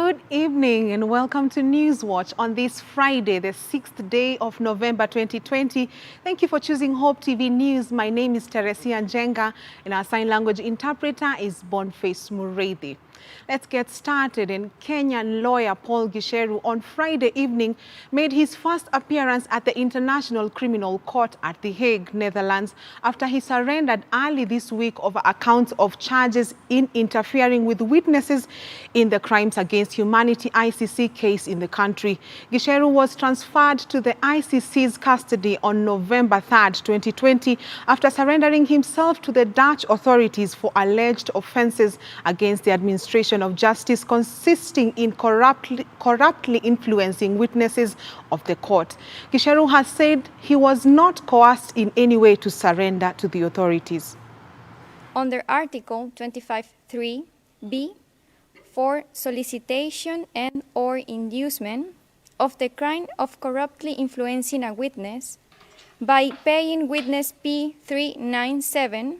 Good evening and welcome to Newswatch on this Friday, the 6th day of November 2020. Thank you for choosing Hope TV News. My name is Teresia Njenga and our sign language interpreter is Boniface Mureithi. Let's get started. And Kenyan lawyer Paul Gicheru on Friday evening made his first appearance at the International Criminal Court at The Hague, Netherlands, after he surrendered early this week over accounts of charges in interfering with witnesses in the Crimes Against Humanity ICC case in the country. Gicheru was transferred to the ICC's custody on November 3rd, 2020, after surrendering himself to the Dutch authorities for alleged offenses against the administration of justice consisting in corruptly influencing witnesses of the court. Gicheru has said he was not coerced in any way to surrender to the authorities. Under Article 25(3)(b) for solicitation and/or inducement of the crime of corruptly influencing a witness by paying witness P397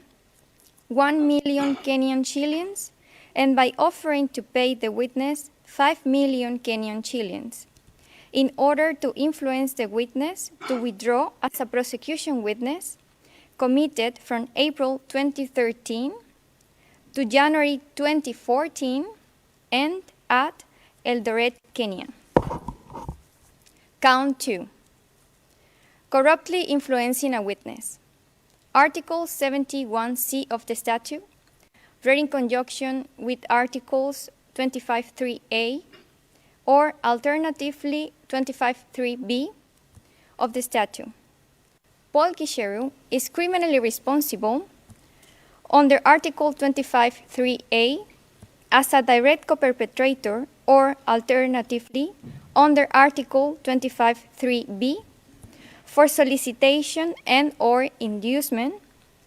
1 million Kenyan shillings and by offering to pay the witness 5 million Kenyan shillings in order to influence the witness to withdraw as a prosecution witness, committed from April 2013 to January 2014 and at Eldoret, Kenya. Count 2. Corruptly influencing a witness. Article 71C of the statute, read in conjunction with Articles 25(3)(a) or alternatively 25(3)(b) of the statute. Paul Gicheru is criminally responsible under Article 25(3)(a) as a direct co-perpetrator or alternatively under Article 25(3)(b) for solicitation and/or inducement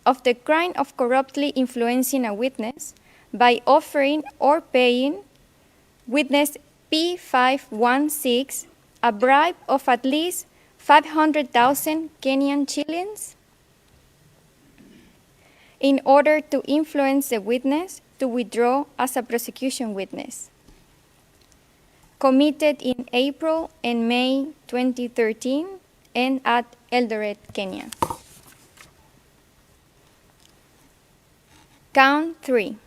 of the crime of corruptly influencing a witness by offering or paying witness P516 a bribe of at least 500,000 Kenyan shillings in order to influence the witness to withdraw as a prosecution witness, committed in April and May 2013 and at Eldoret, Kenya. Count 3.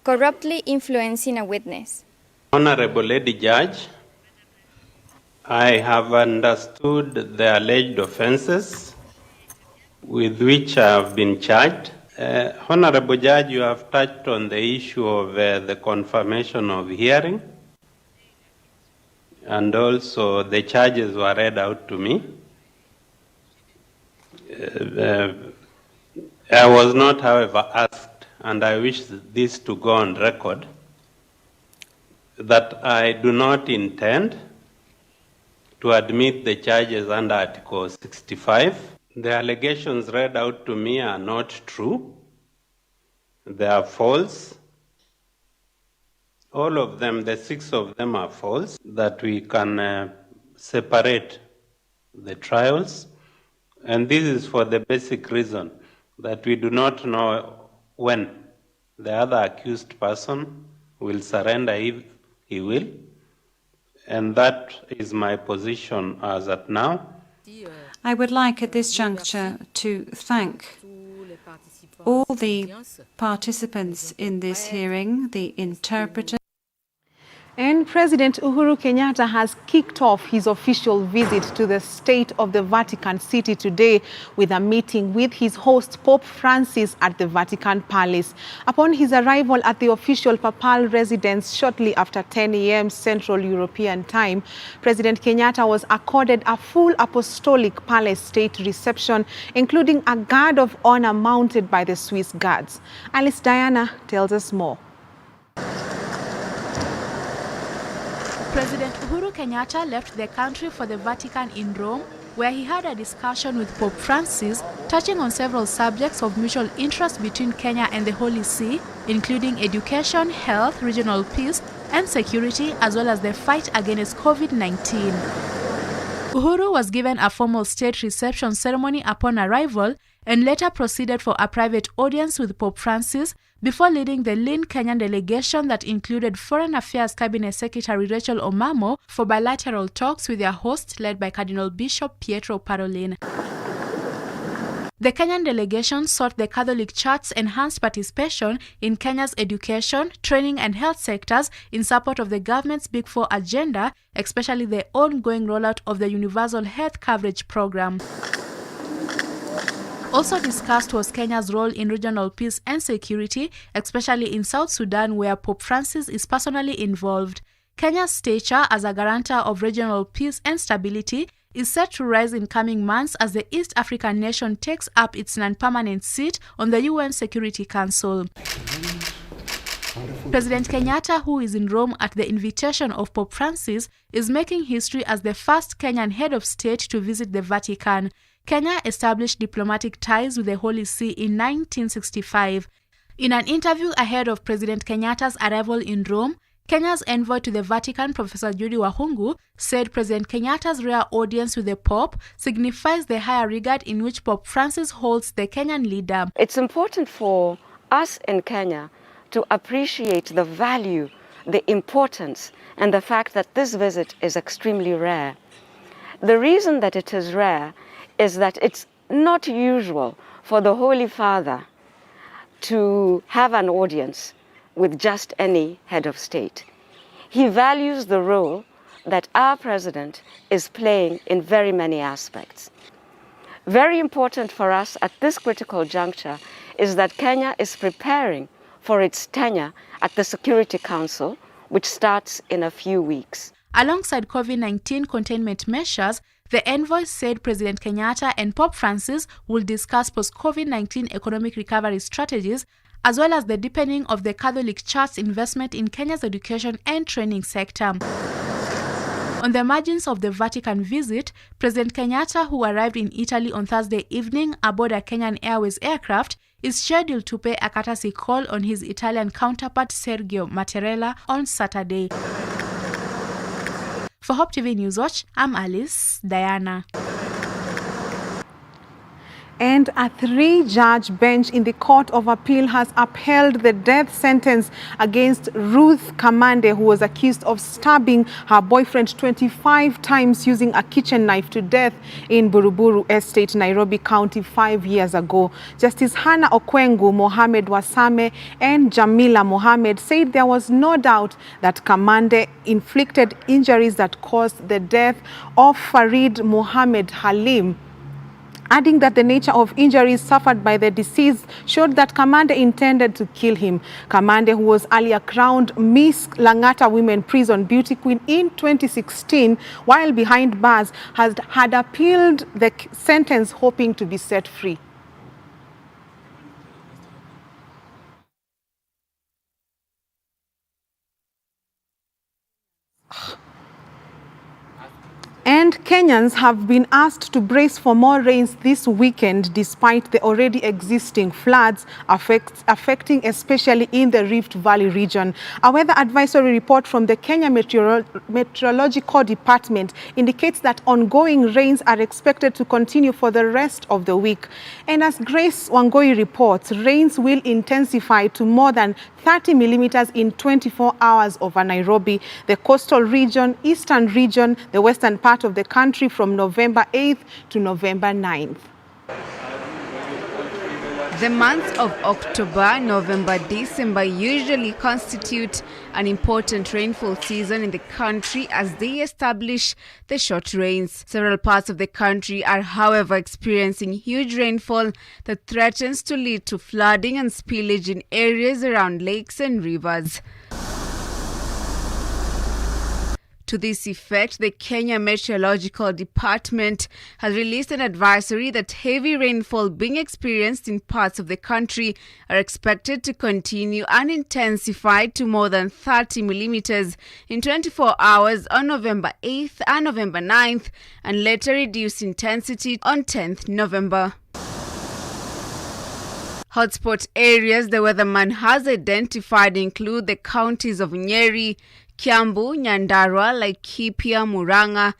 Corruptly influencing a witness. Honorable Lady Judge, I have understood the alleged offenses with which I have been charged. Honorable Judge, you have touched on the issue of the confirmation of hearing, and also the charges were read out to me. I was not, however, asked, and I wish this to go on record, that I do not intend to admit the charges under Article 65. The allegations read out to me are not true. They are false. All of them, the 6 of them are false, that we can separate the trials. And this is for the basic reason that we do not know when the other accused person will surrender if he will. And that is my position as at now. I would like at this juncture to thank all the participants in this hearing, the interpreters. And President Uhuru Kenyatta has kicked off his official visit to the State of the Vatican City today with a meeting with his host Pope Francis at the Vatican Palace. Upon his arrival at the official papal residence shortly after 10 a.m. Central European Time, President Kenyatta was accorded a full apostolic palace state reception, including a guard of honor mounted by the Swiss Guards. Alice Diana tells us more. President Uhuru Kenyatta left the country for the Vatican in Rome, where he had a discussion with Pope Francis, touching on several subjects of mutual interest between Kenya and the Holy See, including education, health, regional peace, and security, as well as the fight against COVID-19. Uhuru was given a formal state reception ceremony upon arrival and later proceeded for a private audience with Pope Francis before leading the lean Kenyan delegation that included Foreign Affairs Cabinet Secretary Rachel Omamo for bilateral talks with their host led by Cardinal Bishop Pietro Parolin. The Kenyan delegation sought the Catholic Church's enhanced participation in Kenya's education, training and health sectors in support of the government's Big Four agenda, especially the ongoing rollout of the Universal Health Coverage Program. Also discussed was Kenya's role in regional peace and security, especially in South Sudan, where Pope Francis is personally involved. Kenya's stature as a guarantor of regional peace and stability is set to rise in coming months as the East African nation takes up its non-permanent seat on the UN Security Council. President Kenyatta, who is in Rome at the invitation of Pope Francis, is making history as the first Kenyan head of state to visit the Vatican. Kenya established diplomatic ties with the Holy See in 1965. In an interview ahead of President Kenyatta's arrival in Rome, Kenya's envoy to the Vatican, Professor Judy Wahungu, said President Kenyatta's rare audience with the Pope signifies the higher regard in which Pope Francis holds the Kenyan leader. It's important for us in Kenya to appreciate the value, the importance, and the fact that this visit is extremely rare. The reason that it is rare is that it's not usual for the Holy Father to have an audience with just any head of state. He values the role that our president is playing in very many aspects. Very important for us at this critical juncture is that Kenya is preparing for its tenure at the Security Council, which starts in a few weeks. Alongside COVID-19 containment measures, the envoy said President Kenyatta and Pope Francis will discuss post-COVID-19 economic recovery strategies, as well as the deepening of the Catholic Church's investment in Kenya's education and training sector. On the margins of the Vatican visit, President Kenyatta, who arrived in Italy on Thursday evening aboard a Kenyan Airways aircraft, is scheduled to pay a courtesy call on his Italian counterpart Sergio Mattarella on Saturday. For Hope TV Newswatch, I'm Alice Diana. And a 3-judge bench in the Court of Appeal has upheld the death sentence against Ruth Kamande, who was accused of stabbing her boyfriend 25 times using a kitchen knife to death in Buruburu Estate, Nairobi County 5 years ago. Justice Hannah Okwengu, Mohamed Wasame and Jamila Mohamed said there was no doubt that Kamande inflicted injuries that caused the death of Farid Mohamed Halim, adding that the nature of injuries suffered by the deceased showed that Kamande intended to kill him. Kamande, who was earlier crowned Miss Langata Women Prison Beauty Queen in 2016, while behind bars, had appealed the sentence, hoping to be set free. And Kenyans have been asked to brace for more rains this weekend despite the already existing floods affecting especially in the Rift Valley region. A weather advisory report from the Kenya Meteorological Department indicates that ongoing rains are expected to continue for the rest of the week. And as Grace Wangoi reports, rains will intensify to more than 30 millimeters in 24 hours over Nairobi, the coastal region, eastern region, the western part of the country from November 8th to November 9th. The months of October, November, December usually constitute an important rainfall season in the country as they establish the short rains. Several parts of the country are, however, experiencing huge rainfall that threatens to lead to flooding and spillage in areas around lakes and rivers. To this effect, the Kenya Meteorological Department has released an advisory that heavy rainfall being experienced in parts of the country are expected to continue and intensify to more than 30 millimeters in 24 hours on November 8th and November 9th, and later reduce intensity on 10th November. Hotspot areas the weatherman has identified include the counties of Nyeri, Kiambu, Nyandarua, Laikipia, Murang'a,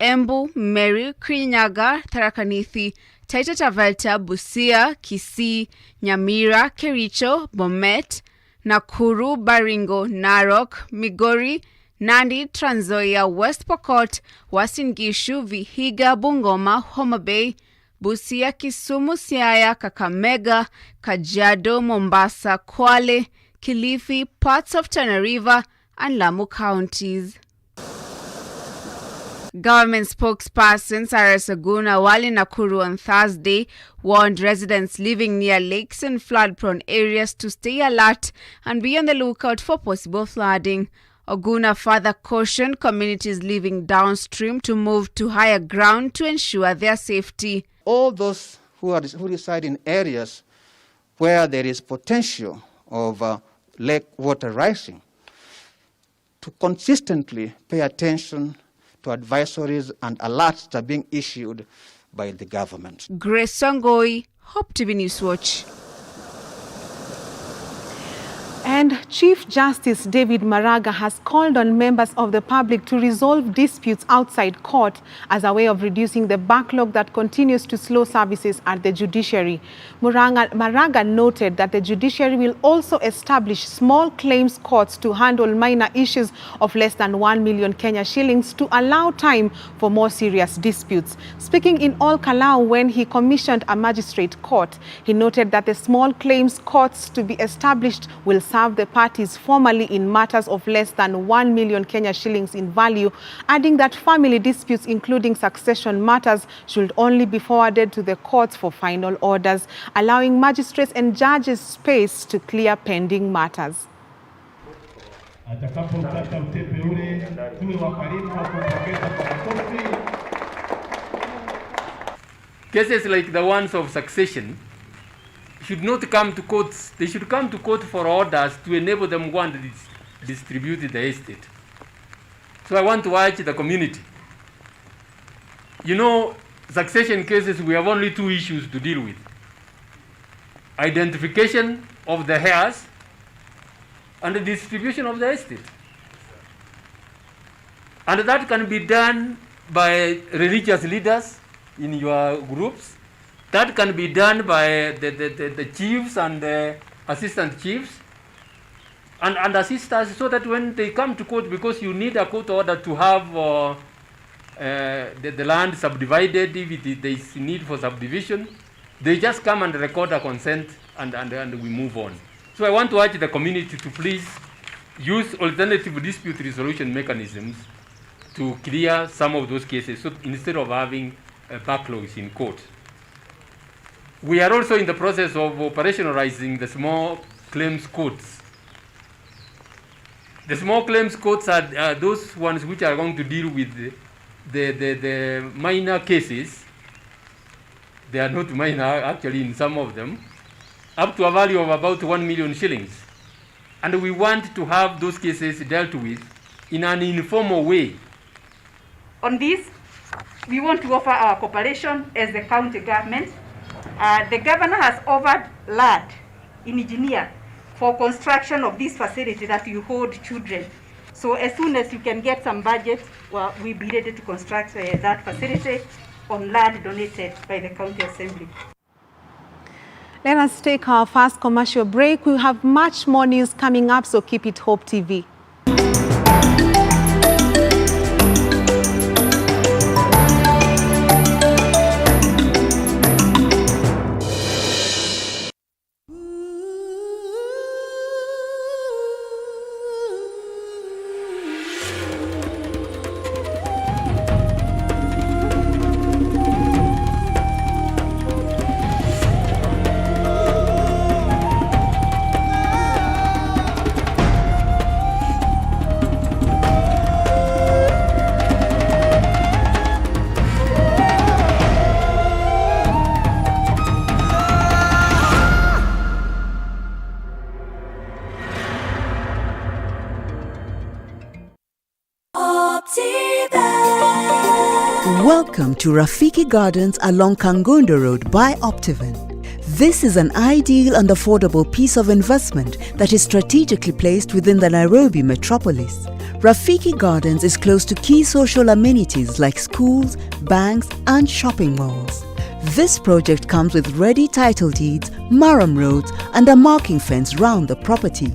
Embu, Meru, Kirinyaga, Tharaka Nithi, Taita Taveta, Busia, Kisii, Nyamira, Kericho, Bomet, Nakuru, Baringo, Narok, Migori, Nandi, Trans Nzoia, West Pokot, Uasin Gishu, Vihiga, Bungoma, Homa Bay, Busia, Kisumu, Siaya, Kakamega, Kajiado, Mombasa, Kwale, Kilifi, parts of Tana River, and Lamu counties. Government spokesperson Sarah Saguna, while in Nakuru on Thursday, warned residents living near lakes and flood-prone areas to stay alert and be on the lookout for possible flooding. Oguna further cautioned communities living downstream to move to higher ground to ensure their safety. All those who reside in areas where there is potential of lake water rising to consistently pay attention to advisories and alerts that are being issued by the government. Grace Songoi, Hope TV News Watch. And Chief Justice David Maraga has called on members of the public to resolve disputes outside court as a way of reducing the backlog that continues to slow services at the judiciary. Maraga noted that the judiciary will also establish small claims courts to handle minor issues of less than 1 million Kenya shillings to allow time for more serious disputes. Speaking in Ol Kalou when he commissioned a magistrate court, he noted that the small claims courts to be established will serve the parties formally in matters of less than 1 million Kenya shillings in value, adding that family disputes including succession matters should only be forwarded to the courts for final orders, allowing magistrates and judges space to clear pending matters. Cases like the ones of succession should not come to courts. They should come to court for orders to enable them to go and distribute the estate. So I want to urge the community. You know, succession cases, we have only two issues to deal with. Identification of the heirs and the distribution of the estate. And that can be done by religious leaders in your groups. That can be done by the chiefs and the assistant chiefs and assistants, so that when they come to court, because you need a court order to have the land subdivided, if there is need for subdivision, they just come and record a consent and we move on. So I want to urge the community to please use alternative dispute resolution mechanisms to clear some of those cases, so instead of having backlogs in court. We are also in the process of operationalizing the small claims courts. The small claims courts are those ones which are going to deal with the minor cases. They are not minor, actually, in some of them, up to a value of about 1 million shillings. And we want to have those cases dealt with in an informal way. On this, we want to offer our cooperation as the county government. The governor has offered land in engineer for construction of this facility that you hold children. So as soon as you can get some budget, well, we'll be ready to construct that facility on land donated by the county assembly. Let us take our first commercial break. We have much more news coming up, so keep it Hope TV. Welcome to Rafiki Gardens along Kangondo Road by Optiven. This is an ideal and affordable piece of investment that is strategically placed within the Nairobi metropolis. Rafiki Gardens is close to key social amenities like schools, banks and shopping malls. This project comes with ready title deeds, maram roads and a marking fence round the property.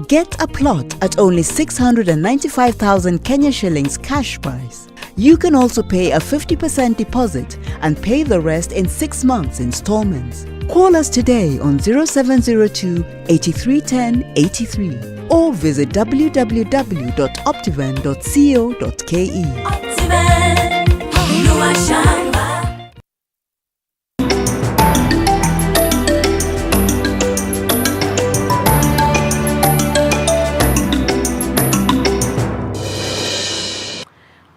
Get a plot at only 695,000 Kenya shillings cash price. You can also pay a 50% deposit and pay the rest in 6 months installments. Call us today on 0702 8310 83 or visit www.optiven.co.ke.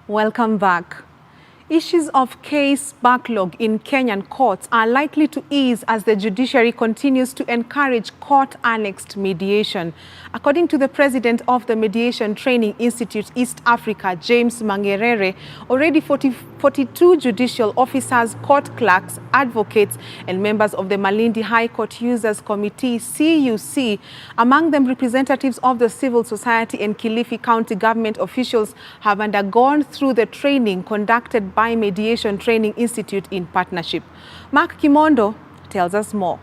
Welcome back. Issues of case backlog in Kenyan courts are likely to ease as the judiciary continues to encourage court-annexed mediation. According to the president of the Mediation Training Institute East Africa, James Mangerere, already 42 judicial officers, court clerks, advocates, and members of the Malindi High Court Users Committee, CUC, among them representatives of the civil society and Kilifi County government officials, have undergone through the training conducted by Mediation Training Institute in partnership. Mark Kimondo tells us more.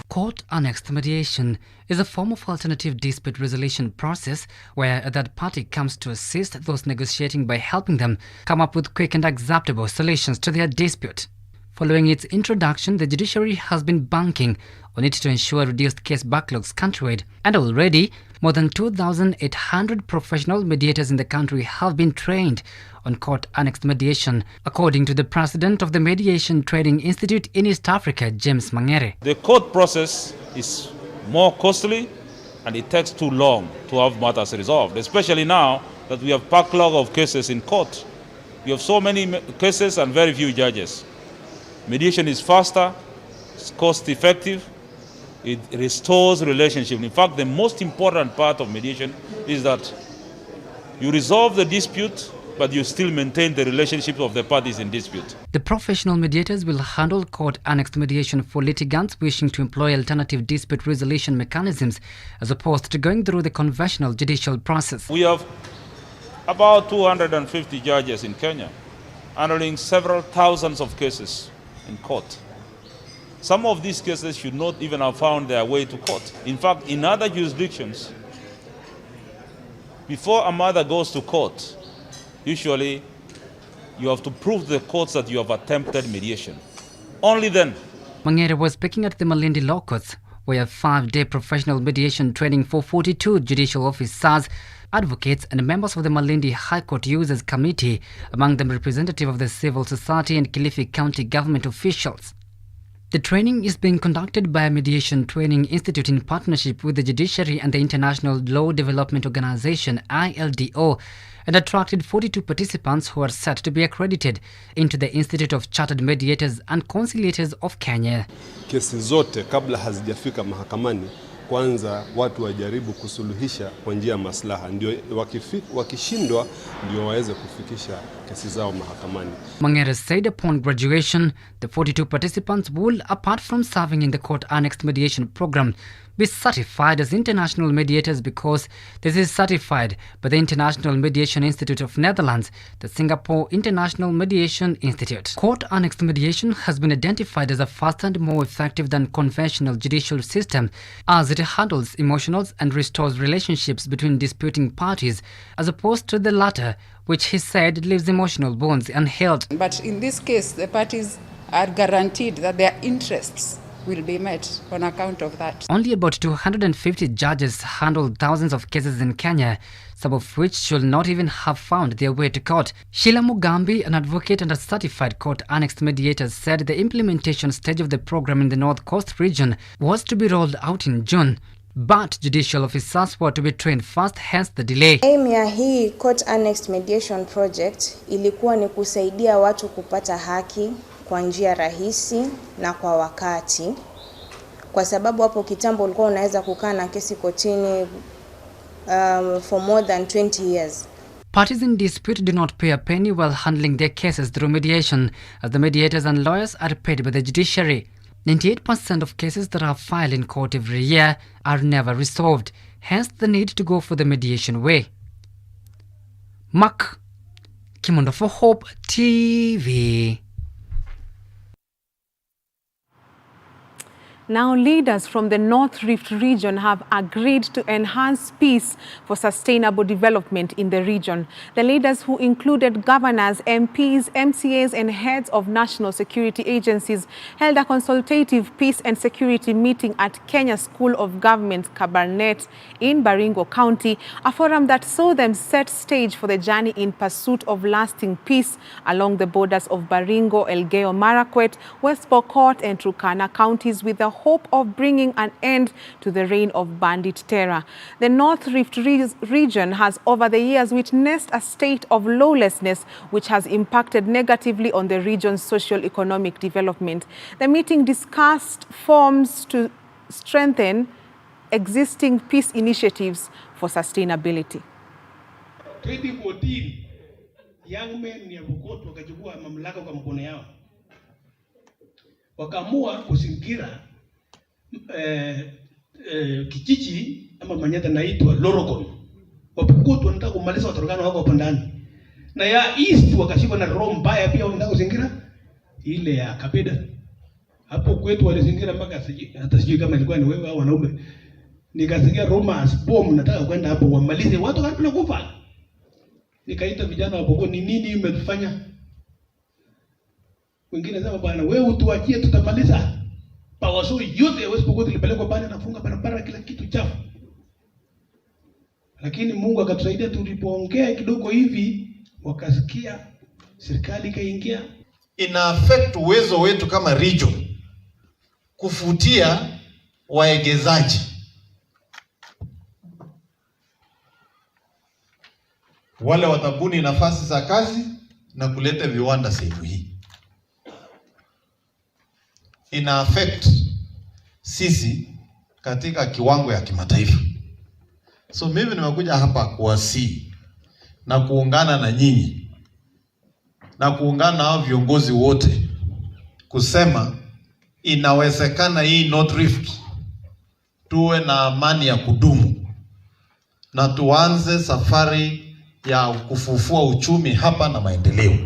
Court-annexed mediation is a form of alternative dispute resolution process where a third party comes to assist those negotiating by helping them come up with quick and acceptable solutions to their dispute. Following its introduction, the judiciary has been banking on it to ensure reduced case backlogs countrywide, and already more than 2,800 professional mediators in the country have been trained on court-annexed mediation, according to the president of the Mediation Training Institute in East Africa, James Mangere. The court process is more costly and it takes too long to have matters resolved, especially now that we have backlog of cases in court. We have so many cases and very few judges. Mediation is faster, it's cost-effective, it restores relationship. In fact, the most important part of mediation is that you resolve the dispute, but you still maintain the relationship of the parties in dispute. The professional mediators will handle court-annexed mediation for litigants wishing to employ alternative dispute resolution mechanisms as opposed to going through the conventional judicial process. We have about 250 judges in Kenya handling several thousands of cases in court. Some of these cases should not even have found their way to court. In fact, in other jurisdictions, before a matter goes to court, usually you have to prove to the courts that you have attempted mediation. Only then. Mangere was speaking at the Malindi Law Courts, where a 5-day professional mediation training for 42 judicial officers, advocates and members of the Malindi High Court Users Committee, among them representative of the civil society and Kilifi County government officials. The training is being conducted by a Mediation Training Institute in partnership with the Judiciary and the International Law Development Organization, ILDO, and attracted 42 participants who are set to be accredited into the Institute of Chartered Mediators and Conciliators of Kenya. Kesi zote kabla hazijafika mahakamani, kwanza watu wajaribu kusuluhisha kwa njia ya maslaha, ndio wakishindwa ndio waweze kufikisha kesi zao mahakamani. Mangere said upon graduation, the 42 participants will, apart from serving in the court-annexed mediation program, be certified as international mediators because this is certified by the International Mediation Institute of Netherlands, the Singapore International Mediation Institute. Court-annexed mediation has been identified as a faster and more effective than conventional judicial system as it handles emotional and restores relationships between disputing parties as opposed to the latter, which he said leaves emotional bonds unhealed. But in this case, the parties are guaranteed that their interests will be met on account of that. Only about 250 judges handle thousands of cases in Kenya, some of which should not even have found their way to court. Sheila Mugambi, an advocate and a certified court-annexed mediator, said the implementation stage of the program in the North Coast region was to be rolled out in June. But judicial officers were to be trained first, hence the delay. Aim ya hii court-annexed mediation project ilikuwa ni kusaidia watu kupata haki kwa njia rahisi na kwa wakati, kwa sababu hapo kitambo ulikuwa unaweza kukaa na kesi kotini for more than 20 years. Parties in dispute do not pay a penny while handling their cases through mediation, as the mediators and lawyers are paid by the judiciary. 98% of cases that are filed in court every year are never resolved, hence the need to go for the mediation way. Mark Kimondo for Hope TV. Now, leaders from the North Rift region have agreed to enhance peace for sustainable development in the region. The leaders, who included governors, MPs, MCAs, and heads of national security agencies, held a consultative peace and security meeting at Kenya School of Government, Kabarnet, in Baringo County, a forum that saw them set stage for the journey in pursuit of lasting peace along the borders of Baringo, Elgeyo Marakwet, West Pokot, and Turkana counties, with the hope of bringing an end to the reign of bandit terror. The North Rift region has over the years witnessed a state of lawlessness which has impacted negatively on the region's socio-economic development. The meeting discussed forms to strengthen existing peace initiatives for sustainability. 2014, young men ya Pokot wakachukua mamlaka kwa mkono yao. Wakaamua kuzingira kijiji ama Manyata naitwa Lorogon. Wapokot wanataka kumaliza Waturkana wako hapo ndani. Na ya East wakashikwa na roho mbaya pia wanataka kuzingira ile ya Kabeda. Hapo kwetu walizingira mpaka hata sijui kama ilikuwa ni wewe au wanaume. Nikasikia rumors bomb nataka kwenda hapo wamalize watu kabla kufa. Nikaita vijana wa Pokot, ni nini umetufanya? Wengine sema bwana wewe utuachie tutamaliza. Pawaso yote ya West Pokot ilipelekwa pale nafunga barabara kila kitu chafu. Lakini Mungu akatusaidia, tulipoongea kidogo hivi wakasikia, serikali kaingia. Ina affect uwezo wetu kama region kufutia waegezaji. Wale watabuni nafasi za kazi na kuleta viwanda sehemu hii. Ina affect sisi katika kiwango ya kimataifa. So mimi nimekuja hapa kuwasihi na kuungana na nyinyi na kuungana na hao viongozi wote kusema inawezekana hii North Rift tuwe na amani ya kudumu na tuanze safari ya kufufua uchumi hapa na maendeleo.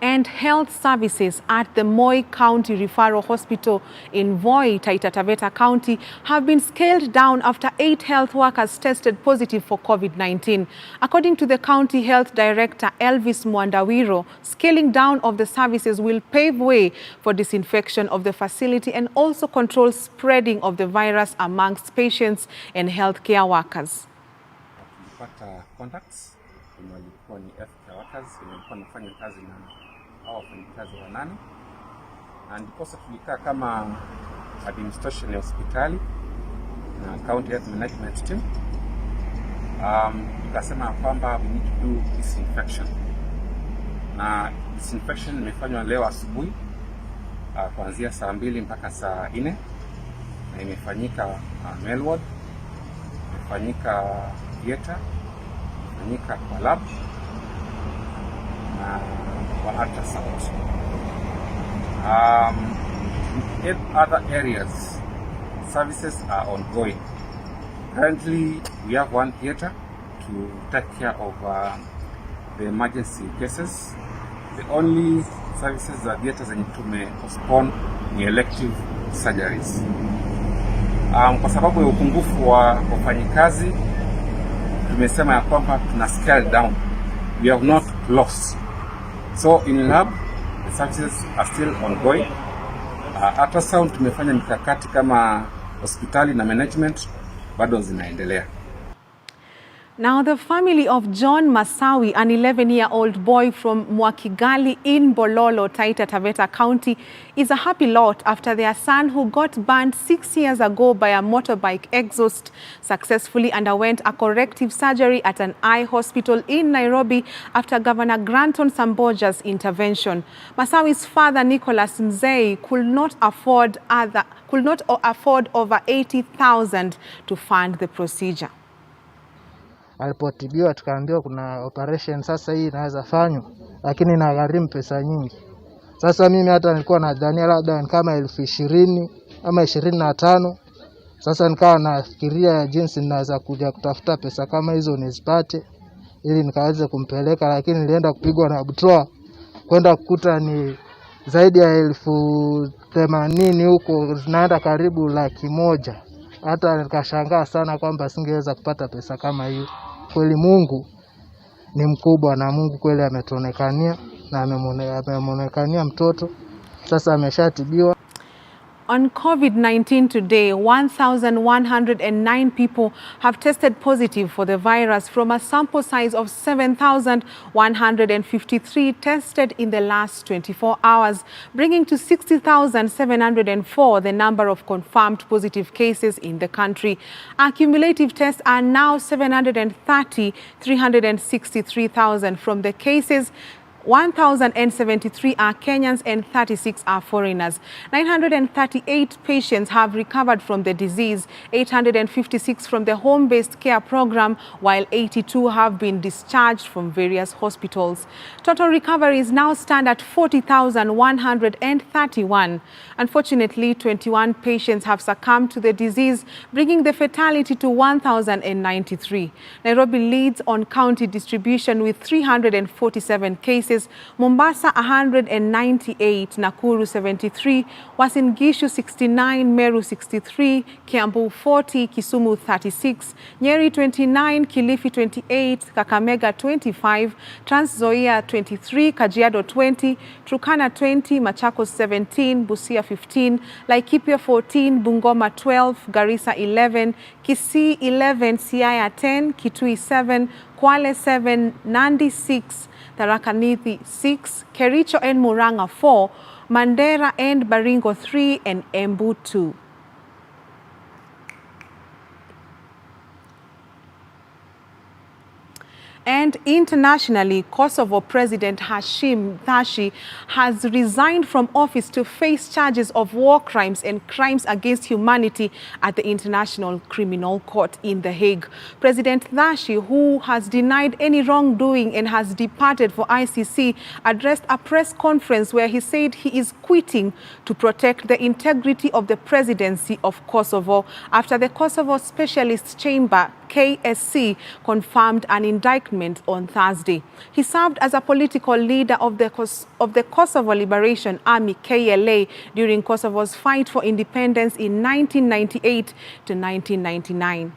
And health services at the Moi County Referral Hospital in Voi, Taita Taveta County have been scaled down after 8 health workers tested positive for COVID-19. According to the County Health Director Elvis Mwandawiro, scaling down of the services will pave way for disinfection of the facility and also control spreading of the virus amongst patients and healthcare workers. Contacts walikuwa ni healthcare workers walikuwa wanafanya kazi na hao wafanyakazi wanane, na ndiposa tulikaa kama administration ya hospitali na county health management team tukasema kwamba we need to do disinfection, na disinfection imefanywa leo asubuhi kuanzia saa 2 mpaka saa 4, na imefanyika mail ward, imefanyika theater, imefanyika kwa lab na kwa ultrasound. In other areas, services are ongoing. Currently, we have one theater to take care of the emergency cases. The only services that theaters zenye tumepostpone ni elective surgeries. Kwa sababu ya upungufu wa wafanyikazi, tumesema ya kwamba tuna scale down. We have not lost. So in lab, the services are still ongoing. Ultrasound tumefanya mikakati kama hospitali na management bado zinaendelea. Now, the family of John Masawi, an 11-year-old boy from Mwakigali in Bololo, Taita Taveta County, is a happy lot after their son, who got burned 6 years ago by a motorbike exhaust, successfully underwent a corrective surgery at an eye hospital in Nairobi after Governor Granton Samboja's intervention. Masawi's father, Nicholas Mzei, could not afford over 80,000 to fund the procedure. Alipotibiwa tukaambiwa kuna operation sasa hii inaweza fanywa, lakini inagharimu pesa nyingi. Sasa mimi hata nilikuwa nadhania labda kama 20,000 ama 25. Sasa nikawa nafikiria jinsi ninaweza kuja kutafuta pesa kama hizo nizipate ili nikaweze kumpeleka, lakini nilienda kupigwa na butwaa kwenda kukuta ni zaidi ya 80,000 huko, zinaenda karibu 100,000. Hata nikashangaa sana kwamba singeweza kupata pesa kama hiyo. Kweli Mungu ni mkubwa, na Mungu kweli ametuonekania na amemuonekania mtoto, sasa ameshatibiwa. On COVID-19 today, 1,109 people have tested positive for the virus from a sample size of 7,153 tested in the last 24 hours, bringing to 60,704 the number of confirmed positive cases in the country. Accumulative tests are now 363,000 from the cases. 1,073 are Kenyans and 36 are foreigners. 938 patients have recovered from the disease, 856 from the home-based care program, while 82 have been discharged from various hospitals. Total recoveries now stand at 40,131. Unfortunately, 21 patients have succumbed to the disease, bringing the fatality to 1,093. Nairobi leads on county distribution with 347 cases. Mombasa 198, Nakuru 73, Uasin Gishu 69, Meru 63, Kiambu 40, Kisumu 36, Nyeri 29, Kilifi 28, Kakamega 25, Trans Nzoia 23, Kajiado 20, Turkana 20, Machakos 17, Busia 15, Laikipia 14, Bungoma 12, Garissa 11, Kisii 11, Siaya 10, Kitui 7, Kwale 7, Nandi 6, Tharaka Nithi 6, Kericho and Murang'a 4, Mandera and Baringo 3, and Embu 2. And internationally, Kosovo President Hashim Thaçi has resigned from office to face charges of war crimes and crimes against humanity at the International Criminal Court in The Hague. President Thaçi, who has denied any wrongdoing and has departed for ICC, addressed a press conference where he said he is quitting to protect the integrity of the presidency of Kosovo after the Kosovo Specialist Chamber KSC confirmed an indictment on Thursday. He served as a political leader of the Kosovo Liberation Army KLA during Kosovo's fight for independence in 1998 to 1999.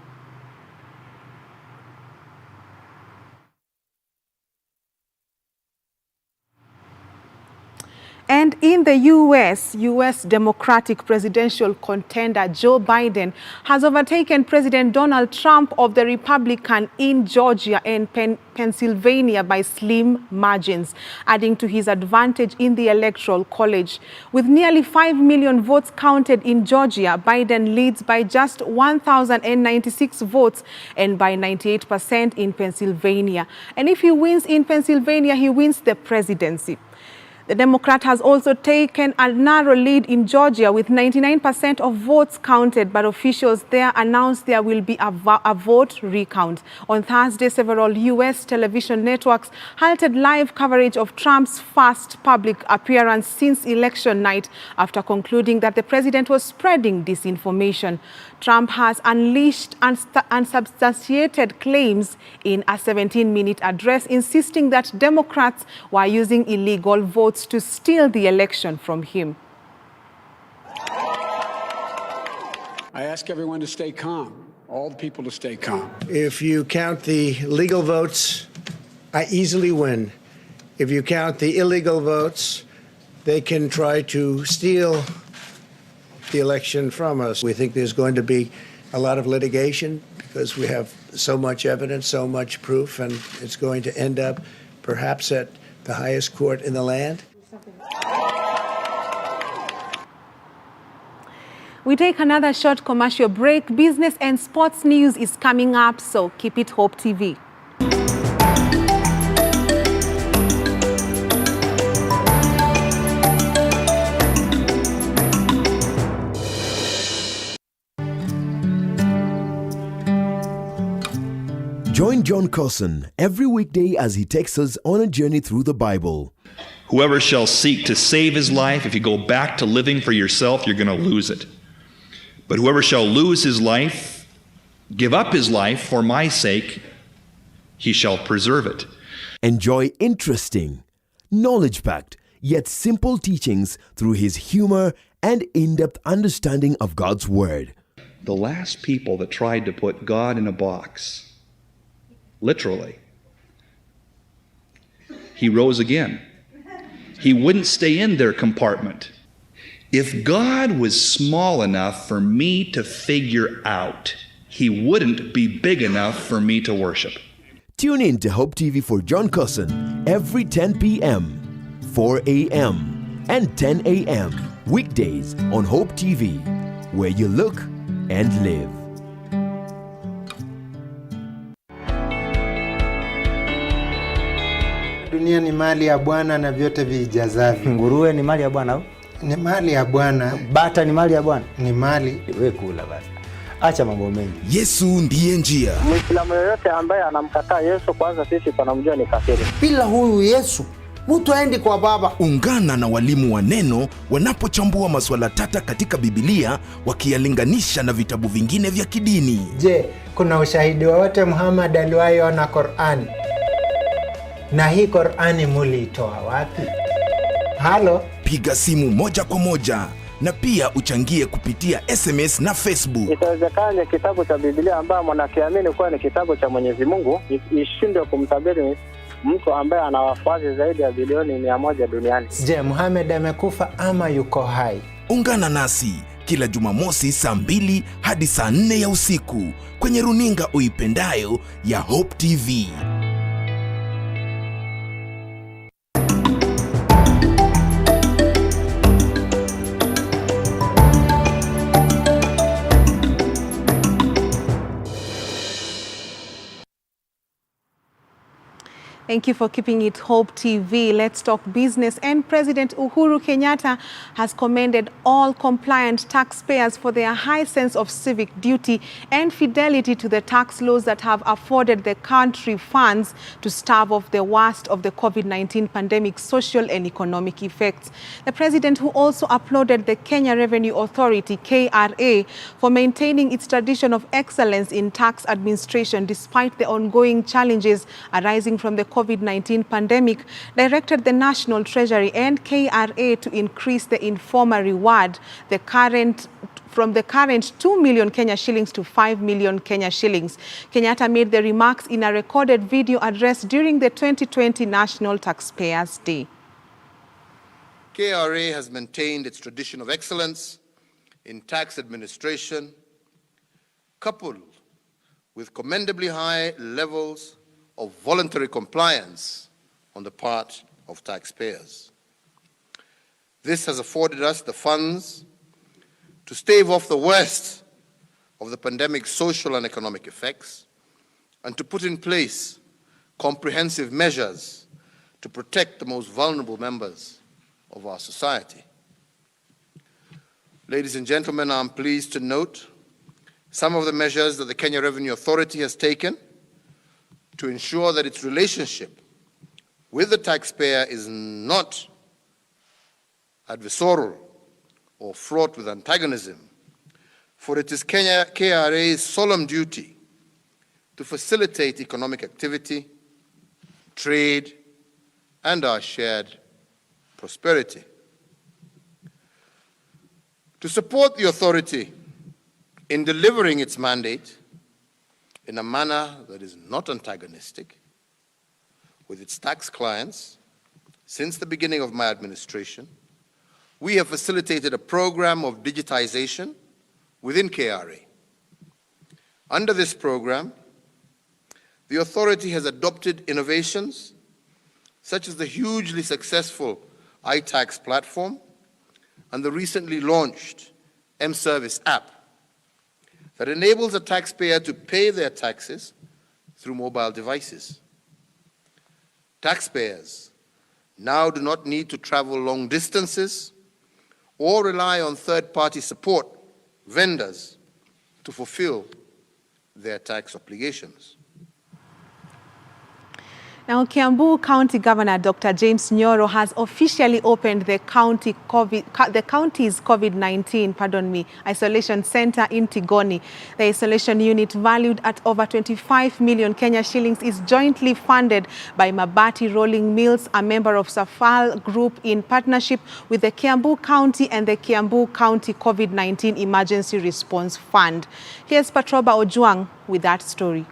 And in the U.S. Democratic presidential contender Joe Biden has overtaken President Donald Trump of the Republican in Georgia and Pennsylvania by slim margins, adding to his advantage in the Electoral College. With nearly 5 million votes counted in Georgia, Biden leads by just 1,096 votes and by 98% in Pennsylvania. And if he wins in Pennsylvania, he wins the presidency. The Democrat has also taken a narrow lead in Georgia with 99% of votes counted, but officials there announced there will be a vote recount. On Thursday, several U.S. television networks halted live coverage of Trump's first public appearance since election night after concluding that the president was spreading disinformation. Trump has unleashed unsubstantiated claims in a 17-minute address, insisting that Democrats were using illegal votes to steal the election from him. I ask everyone to stay calm, all the people to stay calm. If you count the legal votes, I easily win. If you count the illegal votes, they can try to steal the election from us. We think there's going to be a lot of litigation because we have so much evidence, so much proof, and it's going to end up perhaps at the highest court in the land. We take another short commercial break. Business and sports news is coming up, so keep it Hope TV. Join John Carson every weekday as he takes us on a journey through the Bible. Whoever shall seek to save his life, if you go back to living for yourself, you're going to lose it. But whoever shall lose his life, give up his life for my sake, he shall preserve it. Enjoy interesting, knowledge-packed, yet simple teachings through his humor and in-depth understanding of God's Word. The last people that tried to put God in a box, literally, he rose again. He wouldn't stay in their compartment. If God was small enough for me to figure out, he wouldn't be big enough for me to worship. Tune in to Hope TV for John Cousin every 10 p.m., 4 a.m., and 10 a.m. weekdays on Hope TV, where you look and live. Dunia ni mali ya Bwana na vyote vijazavyo. Nguruwe ni mali ya Bwana au? Ni mali ya Bwana. Bata ni mali ya Bwana. Ni mali. Wewe kula basi. Acha mambo mengi. Yesu ndiye njia. Muislamu yoyote ambaye anamkataa Yesu, kwanza sisi tunamjua ni kafiri. Bila huyu Yesu, mtu aendi kwa Baba. Ungana na walimu wa neno wanapochambua masuala tata katika Biblia, wakiyalinganisha na vitabu vingine vya kidini. Je, kuna ushahidi wowote Muhammad aliwahi ona Qur'ani? Na hii Qur'ani muliitoa wapi? Halo? Piga simu moja kwa moja na pia uchangie kupitia SMS na Facebook. Itawezekana kitabu cha Biblia ambaye mwanakiamini kuwa ni kitabu cha Mwenyezi Mungu ishindwe kumtabiri mtu ambaye ana wafuasi zaidi ya bilioni 100 duniani. Je, Muhammad amekufa ama yuko hai? Ungana nasi kila Jumamosi saa 2 hadi saa 4 ya usiku kwenye runinga uipendayo ya Hope TV. Thank you for keeping it Hope TV. Let's talk business. And President Uhuru Kenyatta has commended all compliant taxpayers for their high sense of civic duty and fidelity to the tax laws that have afforded the country funds to stave off the worst of the COVID-19 pandemic's social and economic effects. The president, who also applauded the Kenya Revenue Authority, KRA, for maintaining its tradition of excellence in tax administration despite the ongoing challenges arising from the COVID-19 pandemic, directed the National Treasury and KRA to increase the informa reward from the current 2 million Kenya shillings to 5 million Kenya shillings. Kenyatta made the remarks in a recorded video address during the 2020 National Taxpayers' Day. KRA has maintained its tradition of excellence in tax administration, coupled with commendably high levels of voluntary compliance on the part of taxpayers. This has afforded us the funds to stave off the worst of the pandemic's social and economic effects and to put in place comprehensive measures to protect the most vulnerable members of our society. Ladies and gentlemen, I'm pleased to note some of the measures that the Kenya Revenue Authority has taken to ensure that its relationship with the taxpayer is not adversarial or fraught with antagonism, for it is KRA's solemn duty to facilitate economic activity, trade, and our shared prosperity. To support the authority in delivering its mandate in a manner that is not antagonistic with its tax clients, since the beginning of my administration, we have facilitated a program of digitization within KRA. Under this program, the authority has adopted innovations such as the hugely successful iTax platform and the recently launched M-Service app that enables a taxpayer to pay their taxes through mobile devices. Taxpayers now do not need to travel long distances or rely on third-party support vendors to fulfill their tax obligations. Now, Kiambu County Governor Dr. James Nyoro has officially opened the county's COVID-19 isolation center in Tigoni. The isolation unit, valued at over 25 million Kenya shillings, is jointly funded by Mabati Rolling Mills, a member of Safal Group, in partnership with the Kiambu County and the Kiambu County COVID-19 Emergency Response Fund. Here's Patroba Ojuang with that story.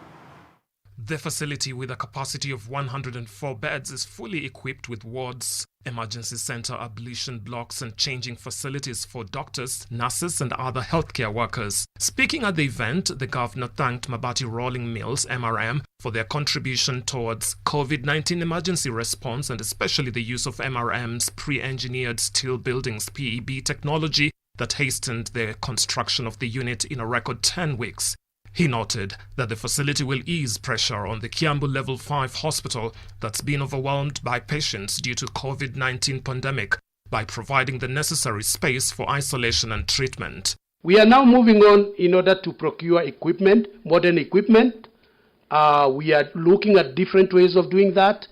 The facility, with a capacity of 104 beds, is fully equipped with wards, emergency center, ablution blocks and changing facilities for doctors, nurses and other healthcare workers. Speaking at the event, the governor thanked Mabati Rolling Mills, MRM, for their contribution towards COVID-19 emergency response, and especially the use of MRM's pre-engineered steel buildings PEB technology that hastened the construction of the unit in a record 10 weeks. He noted that the facility will ease pressure on the Kiambu Level 5 hospital that's been overwhelmed by patients due to COVID-19 pandemic by providing the necessary space for isolation and treatment. We are now moving on in order to procure equipment, modern equipment. We are looking at different ways of doing that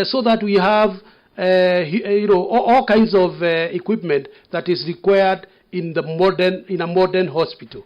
so that we have all kinds of equipment that is required in a modern hospital.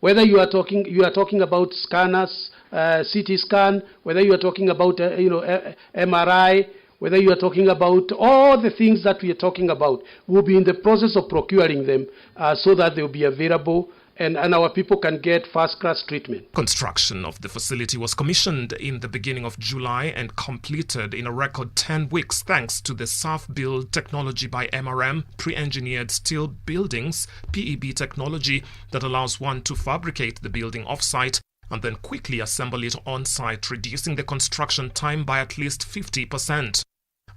Whether you are talking about scanners, CT scan, whether you are talking about MRI, whether you are talking about all the things that we are talking about, we'll be in the process of procuring them so that they will be available and our people can get first-class treatment. Construction of the facility was commissioned in the beginning of July and completed in a record 10 weeks thanks to the SAF-build technology by MRM, pre-engineered steel buildings, PEB technology that allows one to fabricate the building off-site and then quickly assemble it on-site, reducing the construction time by at least 50%.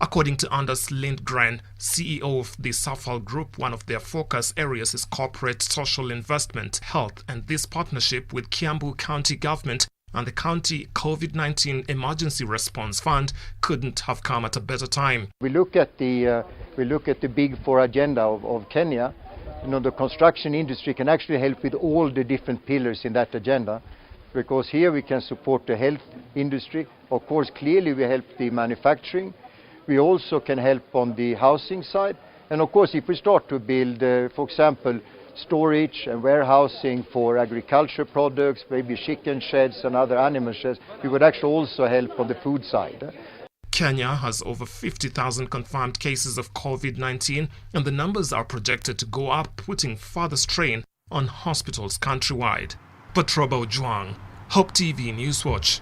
According to Anders Lindgren, CEO of the Safal Group, one of their focus areas is corporate social investment, health, and this partnership with Kiambu County Government and the County COVID-19 Emergency Response Fund couldn't have come at a better time. We look at the Big Four agenda of Kenya. The construction industry can actually help with all the different pillars in that agenda, because here we can support the health industry. Of course, clearly we help the manufacturing. We also can help on the housing side. And of course, if we start to build, for example, storage and warehousing for agriculture products, maybe chicken sheds and other animal sheds, we would actually also help on the food side. Kenya has over 50,000 confirmed cases of COVID-19, and the numbers are projected to go up, putting further strain on hospitals countrywide. Patroba Ojuang, Hope TV Newswatch.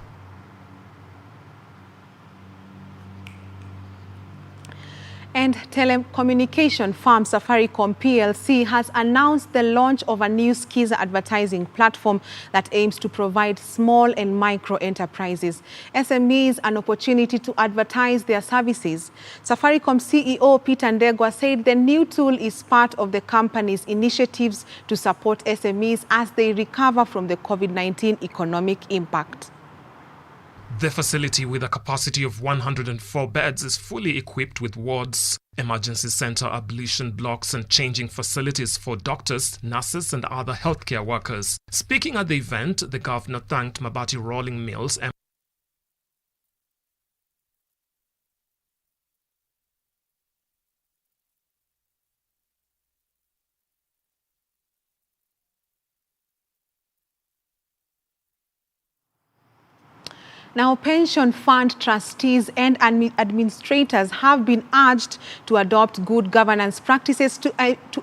And telecommunication firm Safaricom PLC has announced the launch of a new Skiza advertising platform that aims to provide small and micro enterprises, SMEs, an opportunity to advertise their services. Safaricom CEO Peter Ndegwa said the new tool is part of the company's initiatives to support SMEs as they recover from the COVID-19 economic impact. The facility, with a capacity of 104 beds, is fully equipped with wards, emergency center, ablution blocks and changing facilities for doctors, nurses and other healthcare workers. Speaking at the event, the governor thanked Mabati Rolling Mills and Now, pension fund trustees and administrators have been urged to adopt good governance practices to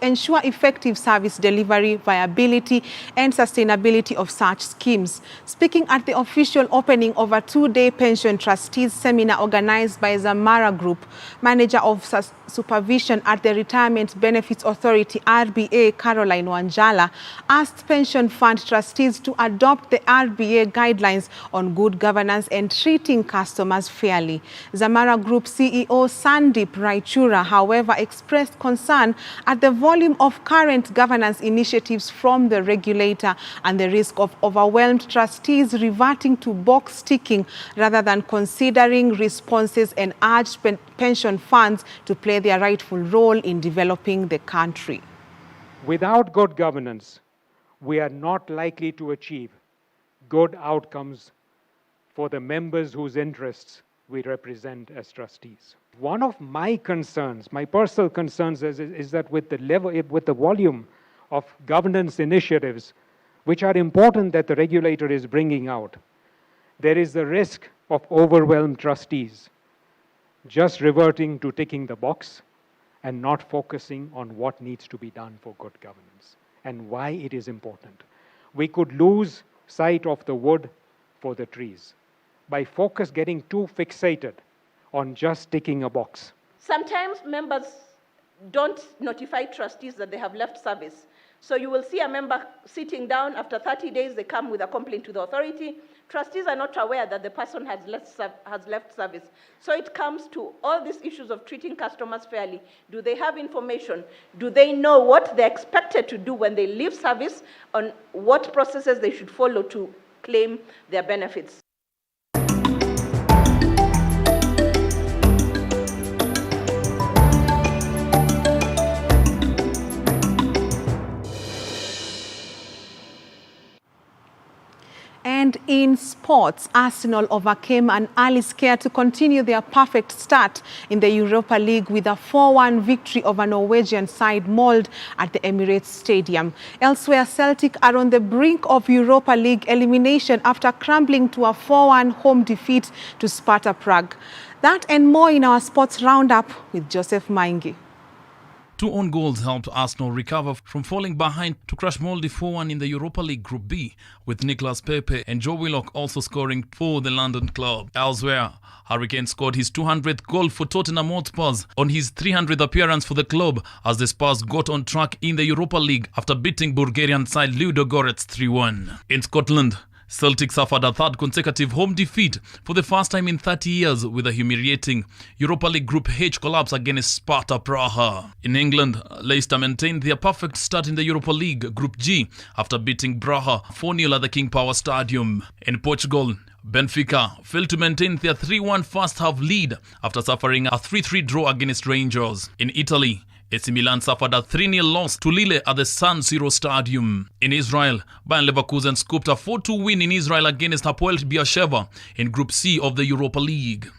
ensure effective service delivery, viability and sustainability of such schemes. Speaking at the official opening of a two-day pension trustees seminar organized by Zamara Group, manager of supervision at the Retirement Benefits Authority, RBA, Caroline Wanjala, asked pension fund trustees to adopt the RBA guidelines on good governance and treating customers fairly. Zamara Group CEO Sandeep Raichura, however, expressed concern at the volume of current governance initiatives from the regulator and the risk of overwhelmed trustees reverting to box ticking rather than considering responses, and urged pension funds to play their rightful role in developing the country. Without good governance, we are not likely to achieve good outcomes for the members whose interests we represent as trustees. One of my concerns, my personal concerns, is that with the volume of governance initiatives, which are important that the regulator is bringing out, there is the risk of overwhelmed trustees just reverting to ticking the box and not focusing on what needs to be done for good governance and why it is important. We could lose sight of the wood for the trees by getting too fixated on just ticking a box. Sometimes members don't notify trustees that they have left service. So you will see a member sitting down, after 30 days they come with a complaint to the authority. Trustees are not aware that the person has left service. So it comes to all these issues of treating customers fairly. Do they have information? Do they know what they're expected to do when they leave service, on what processes they should follow to claim their benefits? And in sports, Arsenal overcame an early scare to continue their perfect start in the Europa League with a 4-1 victory over Norwegian side Molde at the Emirates Stadium. Elsewhere, Celtic are on the brink of Europa League elimination after crumbling to a 4-1 home defeat to Sparta Prague. That and more in our sports roundup with Joseph Maingi. 2 own goals helped Arsenal recover from falling behind to crush Molde 4-1 in the Europa League Group B, with Nicolas Pepe and Joe Willock also scoring for the London club. Elsewhere, Hurricane scored his 200th goal for Tottenham Hotspurs on his 300th appearance for the club as the Spurs got on track in the Europa League after beating Bulgarian side Ludogorets 3-1. In Scotland, Celtic suffered a 3rd consecutive home defeat for the first time in 30 years with a humiliating Europa League Group H collapse against Sparta Praha. In England, Leicester maintained their perfect start in the Europa League Group G after beating Braga 4-0 at the King Power Stadium. In Portugal, Benfica failed to maintain their 3-1 first-half lead after suffering a 3-3 draw against Rangers. In Italy, AC Milan suffered a 3-0 loss to Lille at the San Siro Stadium. In Israel, Bayern Leverkusen scooped a 4-2 win in Israel against Hapoel Beersheva in Group C of the Europa League.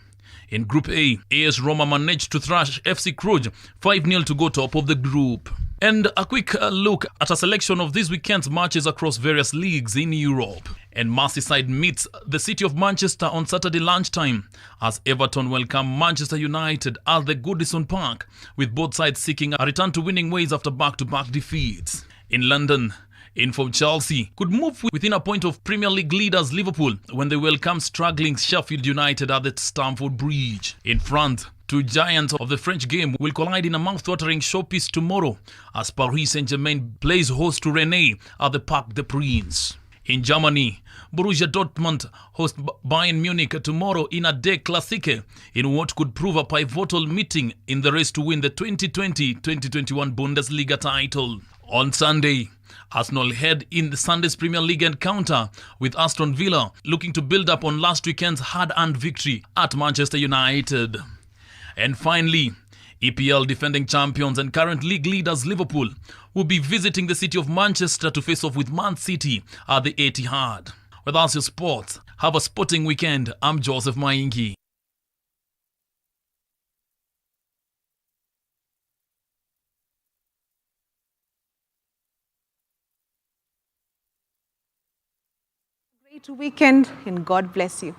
In Group A, AS Roma managed to thrash FC Cluj 5-0 to go top of the group. And a quick look at a selection of this weekend's matches across various leagues in Europe. And Merseyside meets the City of Manchester on Saturday lunchtime as Everton welcome Manchester United at the Goodison Park, with both sides seeking a return to winning ways after back-to-back defeats. In London, Inform Chelsea could move within a point of Premier League leaders Liverpool when they welcome struggling Sheffield United at the Stamford Bridge. In France, 2 giants of the French game will collide in a mouth-watering showpiece tomorrow as Paris Saint-Germain plays host to Rennes at the Parc des Princes. In Germany, Borussia Dortmund host Bayern Munich tomorrow in a Der Klassike in what could prove a pivotal meeting in the race to win the 2020-2021 Bundesliga title. On Sunday, Arsenal head in the Sunday's Premier League encounter with Aston Villa, looking to build up on last weekend's hard-earned victory at Manchester United. And finally, EPL defending champions and current league leaders Liverpool will be visiting the city of Manchester to face off with Man City at the Etihad. With us your sports, have a sporting weekend. I'm Joseph Maingi. Great weekend and God bless you.